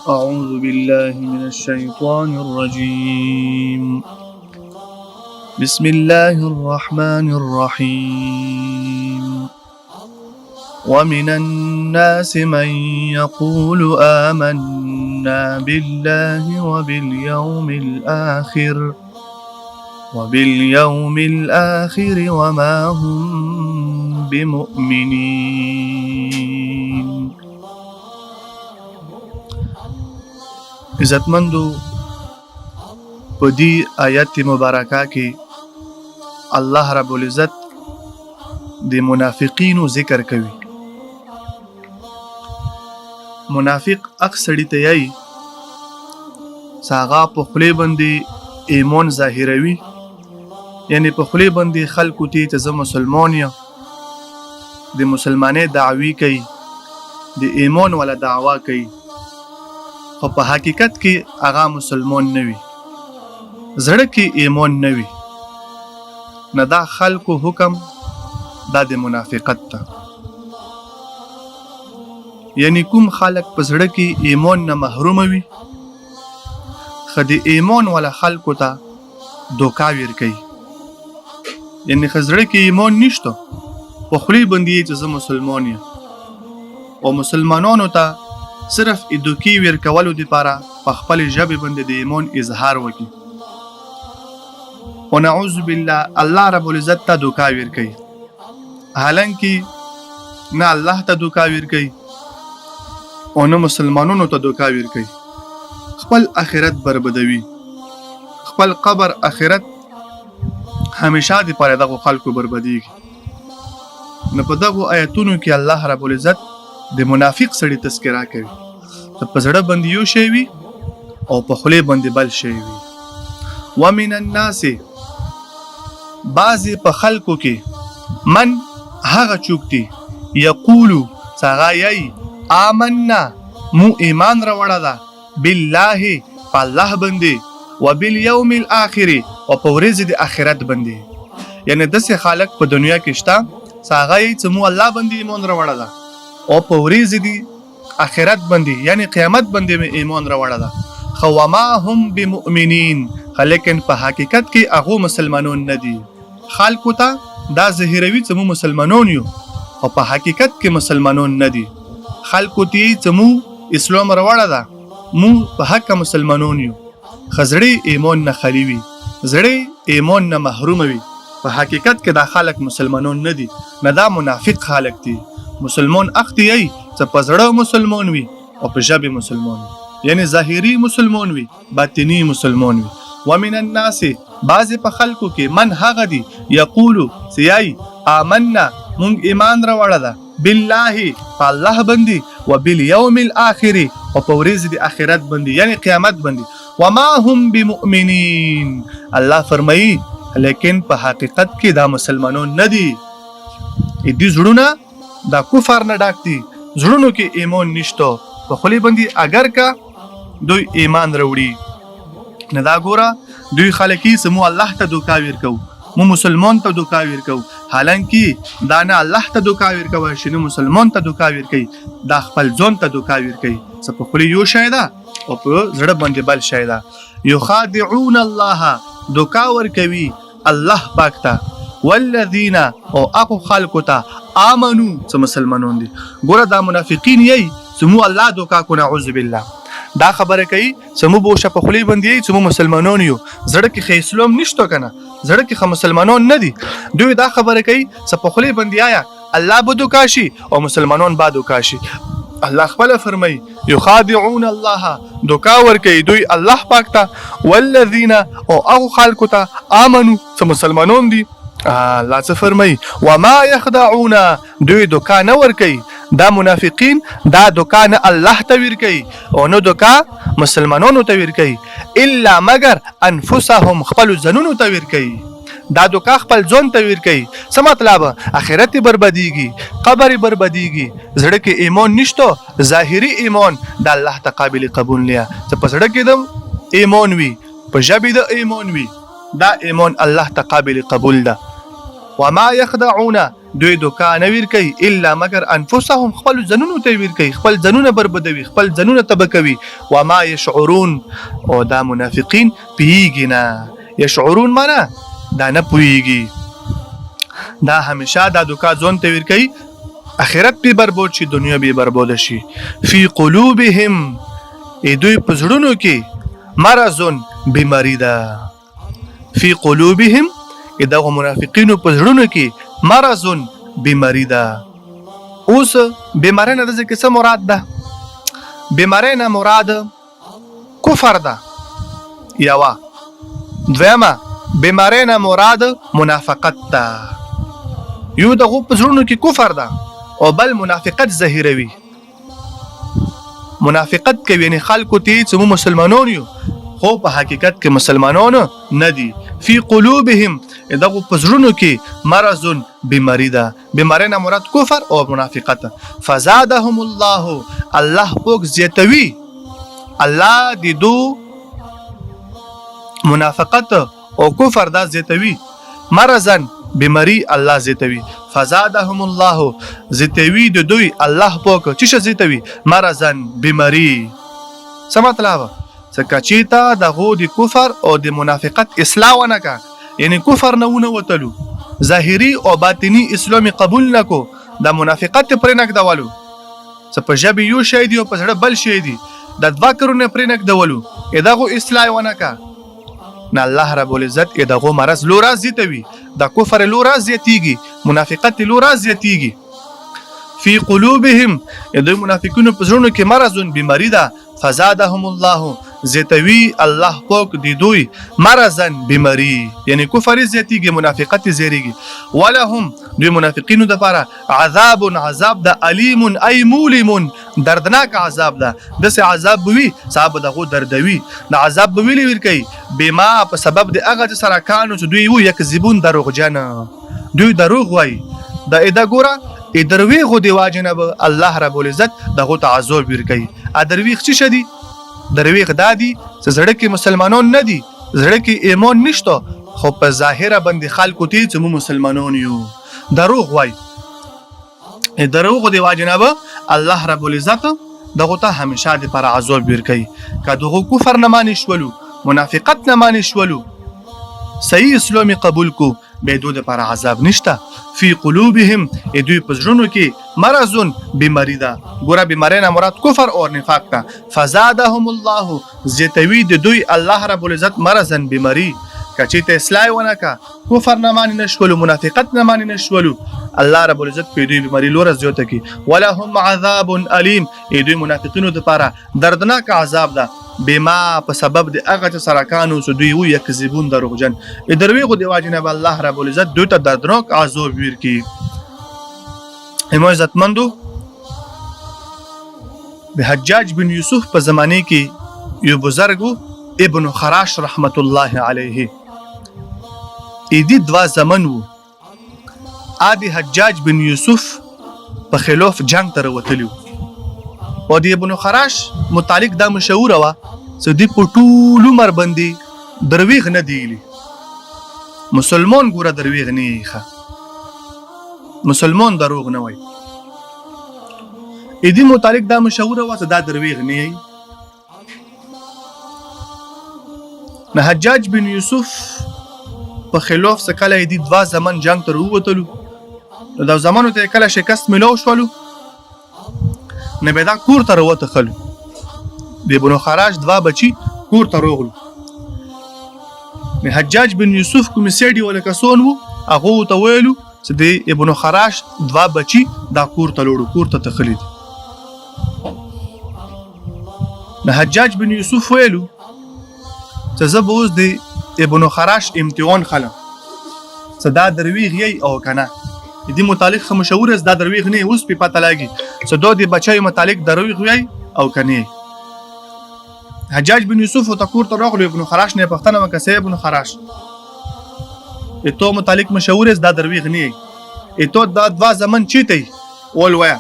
أعوذ بالله من الشيطان الرجيم بسم الله الرحمن الرحيم ومن الناس من يقول آمنا بالله وباليوم الآخر وما هم بمؤمنين. عزتمندو په دې آیت مبارکه کې الله رب العزت د منافقینو ذکر کوي. منافق اکثر ته یي ساغا په خلی باندې ایمان ظاهروي، یعنی په خلی باندې خلکو ته چې مسلمان یم د مسلمانۍ دعوی کوي، د ایمان ولا دعوا کوي، خو په حقیقت کې هغه مسلمان نه وي، زړه کې ایمان نه وي. نه دا خلکو حکم دا د منافقت ته، یعنی کوم خلک په زړه کې ایمان نه محروم وي، خو د ایمان ولا خلکو ته دوکا ورکوي. یعنی خو زړه کې ایمان نشته، په خولې باندې چې زه مسلمان یم، او مسلمانانو ته صرف دوکې ورکولو دپاره په خپل ژبې باندې د ایمان اظهار وکړي. او نعوذ بالله الله رب العزت ته دوکا ورکوي، حالانکه نه الله ته دوکا ورکوي او نه مسلمانانو ته دوکا ورکوي. خپل آخرت بربدوي، خپل قبر آخرت همیشه دپاره دغو خلکو بربدیږي. نو په دغو آیتونو کې الله رب العزت د منافق سړي تذکره کوي چې په زړه باندې یو شی وي او په خولې باندې بل شی وي. ومن الناس بعضې په خلکو کې من هغه څوک دي یقولو چې هغه یایي آمنا مو ایمان راوړه ده بالله په الله باندې وبالیوم الاخر او په ورځې د آخرت باندې. یعنی داسې خلک په دنیا کې شته چې هغه یایي چې مو الله باندې ایمان راوړه ده او په ورځې د آخرت باندې یعنی قیامت باندې مې ایمان راوړه ده، خو وما هم بمؤمنین، لیکن په حقیقت کې هغه مسلمانون نه دي. خلکو ته دا ظاهروي چې مو مسلمانون یو، او په حقیقت کې مسلمانون نه دي. خلکو ته چې مو اسلام راوړه ده، مو په حق مسلمانون یو، خو زړه ایمان نه خالي وي، زړه ایمان نه محروم وي. په حقیقت کې دا خلک مسلمانون نه دي، نه دا منافق خلک دي. مسلمان اختی ای چې په زړه مسلمان وي او په ژبه مسلمان وي، یعنی ظاهري مسلمان وي، باطنی مسلمان وي. ومن الناس بعضې په خلکو کې من هغه دي یقولو چې یایي آمنا مونږ ایمان راوړه ده بالله په الله باندې وبالیوم الاخر او په ورځې د آخرت باندې یعنی قیامت باندې. وما هم بمؤمنین، الله فرمایي لیکن په حقیقت کې دا مسلمانون نه دي. دې زړونه دا کفر نه ډاک دي، زړونو کې ایمان نشته، په خولې باندې اگر کا دوی ایمان راوړي. نه دا ګوره دوی خلک چې مو الله ته دوکا ورکو، مو مسلمان ته دوکا ورکو، حالانکه دا نه الله ته دوکا ورکوي شي نه مسلمان ته دوکا ورکوي، دا خپل ځان ته دوکا ورکوي چې په خولې یو شی ده او په زړه باندې بل شی ده. یخادعون الله، دوکا ورکوي الله پاک ته، والذین او هغو خلکو ته آمنو چې مسلمانون دي. ګوره دا منافقین یي چې مو الله دوکا کو، نعوذ بالله دا خبره کوي چې مو بوشه په خولې باندې یي چې مو مسلمانون یو، زړه کې خو اسلام نشته کنه، زړه کې خو مسلمانون نه دي. دوی دا خبره کوي چې په خولې باندې آیا الله به دوکا شي او مسلمانون به دوکا شي. الله خپل فرمایي یخادعون الله، دوکا ورکوي دوی الله پاک ته، والذین او هغو خلکو ته آمنو چې مسلمانون دي. الله څه فرمایي وما یخدعون، دوی دوکا نه ورکوي، دا منافقین دا دوکا نه الله ته ورکوي او نه دوکا مسلمانانو ته ورکوي، الا مگر انفسهم خپل ځانونو ته ورکوي. دا دوکا خپل ځان ته ورکوي. څه مطلب؟ آخرت بربادیږي، قبر بربادیږي، زړه کې ایمان نشته، ظاهري ایمان د الله ته قابل قبول نه، چې په زړه کې د ایمان وي، په ژبې د ایمان وي، دا ایمان الله ته قابل قبول ده. وما یخدعون، دوی دوکا نه ویر کوي الا مگر انفسهم خپل ځنونو ته ویر کوي خپل ځنونه بربدوي خپل ځنونه تبه کوي وما يشعرون او دا منافقین پیږي نه يشعرون معنا دا نه پويږي دا همیشه دا دوکا ځون ته ویر کوي اخرت به برباد شي دنیا به برباد شي فی قلوبهم دوی پزړونو کې مرضون بیماری ده فی قلوبهم دغه منافقینو پزړونو کې مرضون بیماری ده اوس بیماری نه د څه مراد ده بیماری نه مراد کفر ده یوا دویمه بیماری نه مراد منافقت ده یو دغه پزړونو کې کفر ده او بل منافقت ظاهروي منافقت کوي یعنی خلکو ته چې مسلمانون یو خو په حقیقت کې مسلمانان نه دي فی قلوبهم دغه پزړونو کې مرضون بیماری ده بیماری نه مراد کفر او منافقت فزادهم الله الله پوک زیاتوي الله دې دو منافقت او کفر دا زیاتوي مرضن بیماری الله زیاتوي فزادهم الله زیاتوي د دوی الله پوک چې زیاتوي مرضن بیماری څه مطلب سکچیتا دغه د کفر او د منافقت اصلاح ونکا یعنی کفر نه وتلو ظاهری او باطنی اسلامي قبول نکو د منافقت پر نک دولو څه په جبه یو شی دی او په سره بل شی دی د دوا کرونه پر نک دولو دغه اصلاح ونکا نه الله رب العزت دغه مرز لورا زیتوي د کفر لورا زیتیږي منافقت لورا زیتیږي فی قلوبهم د منافقینو په زړونو کې مرضون بیماری ده فزادهم الله زیتوی الله پاک دی دوی مرضن بیماری یعنی کفر زیتیږي منافقت زیریږي ولهم دوی منافقینو د لپاره عذاب ده علیم ای مولم دردناک عذاب ده دسه عذاب وی صاحب دغه دردوي د عذاب ویلی ور کوي بما په سبب د هغه سره کانو چې دوی وو یکذبون دروغجن دوی دروغ وای د ادا ګوره درویغو دی واجنب الله رب العزت دغه تعذب ور کوي ا درویغ څه شدي درویغ دادی چې زړه کې مسلمانان نه دي زړه کې ایمان نشته خو په ظاهره باندې خلکو ته چې مسلمانان یو دروغ وای دروغ دی واجنب الله رب العزت دغه ته همیشه د پر عذاب ور کوي کدوغه کفر نه مانی شولو منافقت نه مانی شولو صحیح اسلامي قبول کو به دود پر عذاب نشته فی قلوبهم دوی پزړونو کې مرضون بیماری ده ګوره بیماری نه مراد کفر او نفاق ده فزادهم الله زیتوی د دوی الله رب العزت مرضن بیماری کچې ته اصلاح ونکا کفر نه مانی نشولو منافقت نه مانی نشولو الله رب العزت په دوی بیماری لور زیاته کی ولهم عذاب الیم دوی منافقینو د لپاره دردناک عذاب ده بما په سبب د هغه سرکانو چې دوی وو یکذبون دروغجن درویغو دی واجنه الله رب العزت دوی ته دردناک عذاب ورکی امام عزتمندو د حجاج بن یوسف په زمانه کې یو بزرګو ابن خراش رحمت الله علیه ایدی دوا زمن وو ادي حجاج بن یوسف په خلاف جنگ تر وتلیو او دی ابن خراش متعلق دا مشهور وا چې دی په ټول عمر باندې درویغ نه دیلی مسلمان ګوره درویغ نه ښه مسلمان دروغ نه وای ایدی متعلق دا مشهور وا چې دا درویغ نه نه حجاج بن یوسف په خلاف سکله دی دوا زمان جنگ تر ووتلو دا زمانو ته کله شکست ملو شولو نه به دا کور ته وته خلو د ابن خراش دوا بچی کور ته روغلو نه حجاج بن یوسف کوم سیډي ولا کسون وو هغه ته ویلو چې د ابن خراش دوا بچی دا کور ته لوړو کور ته تخلید نه حجاج بن یوسف ویلو چې زبوز د ابن خراش امتحان خلم صدا درویغ یی او کنه دې متعلق مشهور از دا درویغ نه اوس په پته لاګي صدا د بچای متعلق درویغ یی او کنه حجاج بن یوسف او تکور ته راغلو ابن خراش نه پښتنه وکسه ابن خراش ته متعلق مشهور از دا درویغ نه ته دا دوا زمن چیته ول ویا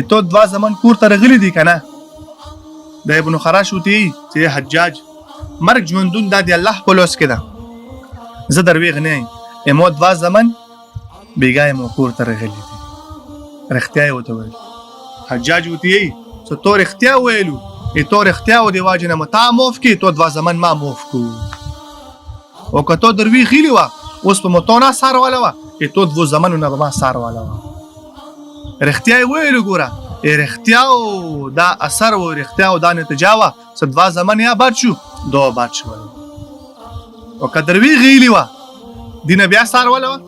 ته دوا زمن کور ته رغلی دي کنه د ابن خراش وتی چې حجاج مرګ ژوندون د الله په لوس کې ده زه درویغ نه امو دوا زمن بیګا یې مو کور ته راغلي دي. رښتیا یې ورته ویل. حجاج ورته یې څه تو رښتیا ویلو تو رښتیا و د واجب نه مو تا معاف کړي تو دوه زمن ما معاف کړو او که تو دروي غیلي وه اوس په مو تو نه سار والا وه تو دوه زمنو نه به ما سار والا وه. رښتیا یې ویلو ګوره رښتیا و دا اثر و رښتیا و دا نتیجه وه څه دوه زمن یا بد شو دوه بد شول او که دروي غیلي وه دې نه بیا سار والا وه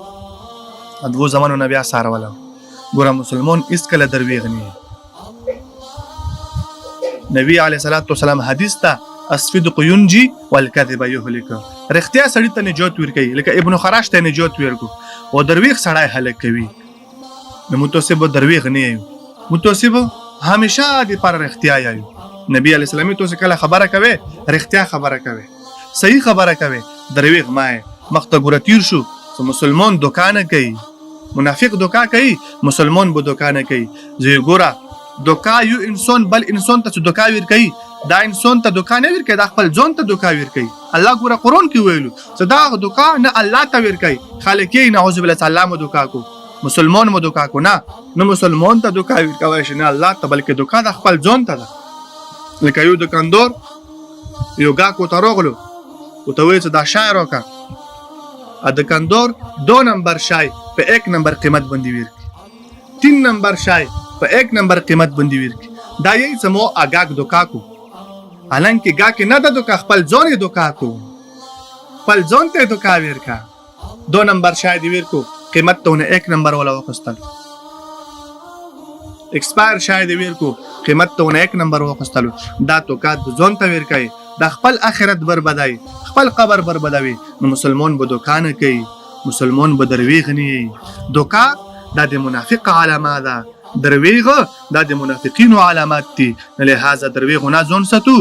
دوه زمنو نه بیا سار والا وه. ګوره مسلمان هېڅکله درویغ نه نبی علیه الصلاة والسلام حدیث ته الصدق ینجي والکذب یهلک. رښتیا سړي ته نجات ورکوي لکه ابن خراش ته نجات ورکو او درویغ سړی هلک کوي. نو متوسب درویغ نه یو متوسب همیشه د پر رښتیا یو. نبی علیه السلام ته کله خبره کوي رښتیا خبره کوي صحیح خبره کوي درویغ ما مخته ګوره تیر شو مسلمان دوکانه کوي منافق دوکا کوي مسلمان به دوکانه کوي. زه ګوره دوکا یو انسان بل انسان ته دوکا ور کوي دا انسان ته دوکا نه ور کوي دا خپل ځان ته دوکا ور کوي. الله ګوره قرآن کې ویلو چې دا دوکا نه الله ته ور کوي خالق یې نعوذ بالله تعالی مو دوکا کو مسلمان مو دوکا کو نه مسلمان ته دوکا ور کوي نه الله ته بلکې دوکا د خپل ځان ته ده. لکه یو دکاندار یو گاکو ته راغلو او ته وایي چې دا شای راکړه دکاندار 2 نمبر شای په 1 نمبر قیمت باندې ورکړي 3 نمبر شای په 1 نمبر قیمت باندې ورکړي دا یې سمو اگاک دوکا کو حالانکه گاک نه د دوکا خپل ځان یې دوکا کو خپل ځان ته دوکا ورکا 2 نمبر شای دی ورکو قیمت ته 1 نمبر ولا وخستل ایکسپایر شای دی ورکو قیمت ته 1 نمبر وخستل دا دوکا د ځان ته ورکای د خپل اخرت بربادای خپل قبر بربادوي. نو مسلمان به دوکانه کوي مسلمان به درویغ نه دوکا دا د منافق علامه ده درویغ دا د منافقینو علامات دي. لہذا درویغ نه ځون ستو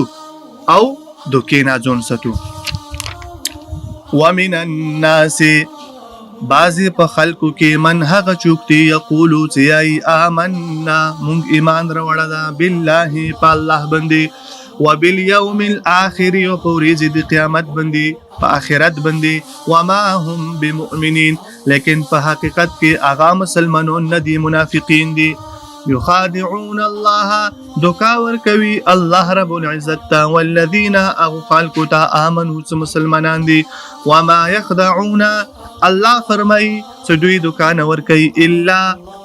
او دوکې نه ځون ستو. ومن الناس بعضی په خلکو کې من هغه چوک دی یقولو چې ای آمنا مونږ ایمان راوړل ده بالله په الله باندې وبالیوم الاخر او په ورځ د قیامت باندې په آخرت باندې وما هم بمؤمنین لیکن په حقیقت کې هغه مسلمانون نه دي منافقین دي. یخادعون الله دوکا ورکوي الله رب العزت والذین خلقوا آمنوا مسلمانان دي وما يخدعون الله فرمای چې دوی دوکا نه ورکوي الا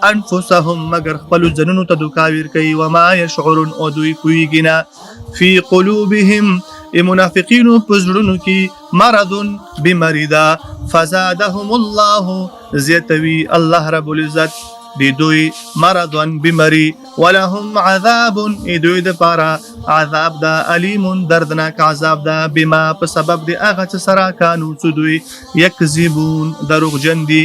انفسهم مگر خپل ځنونو ته دوکا ورکوي وما يشعرون او دوی پوهیږي نه فی قلوبهم منافقین پزړونو کې مرض بمریدا فزادهم الله زیتوی الله رب العزت دی دوی مرضن بمری ولهم عذاب دوی د پارا عذاب دا علیم دردناک عذاب دا بما په سبب دی هغه چې سره کانو چې دوی یکذبون دروغجن دي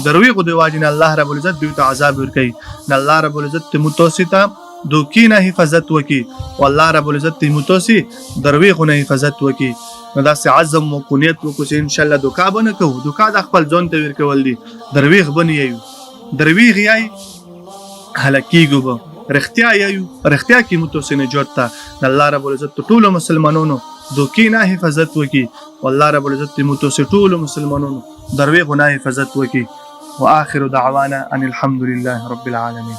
دروغ دی واجن الله رب العزت دوی ته عذاب ورکي نه الله رب العزت متوسطه دوکې نه حفاظت وکي والله رب العزت متوسي دروغ نه حفاظت وکي. نو داسې عزم او کونیت وکړو چې ان شاء الله دوکا بنه کوو دوکا د خپل ځان ته ورکول دي دروغ بنه یو درویغ یای هلاکیږو به رښتیا یایو رښتیا کې متوسي نجات ته الله رب العزت ټولو مسلمانانو دوکې نه حفاظت وکي والله رب العزت متوسي ټولو مسلمانانو درویغ نه حفاظت وکي. واخر دعوانا ان الحمد لله رب العالمين.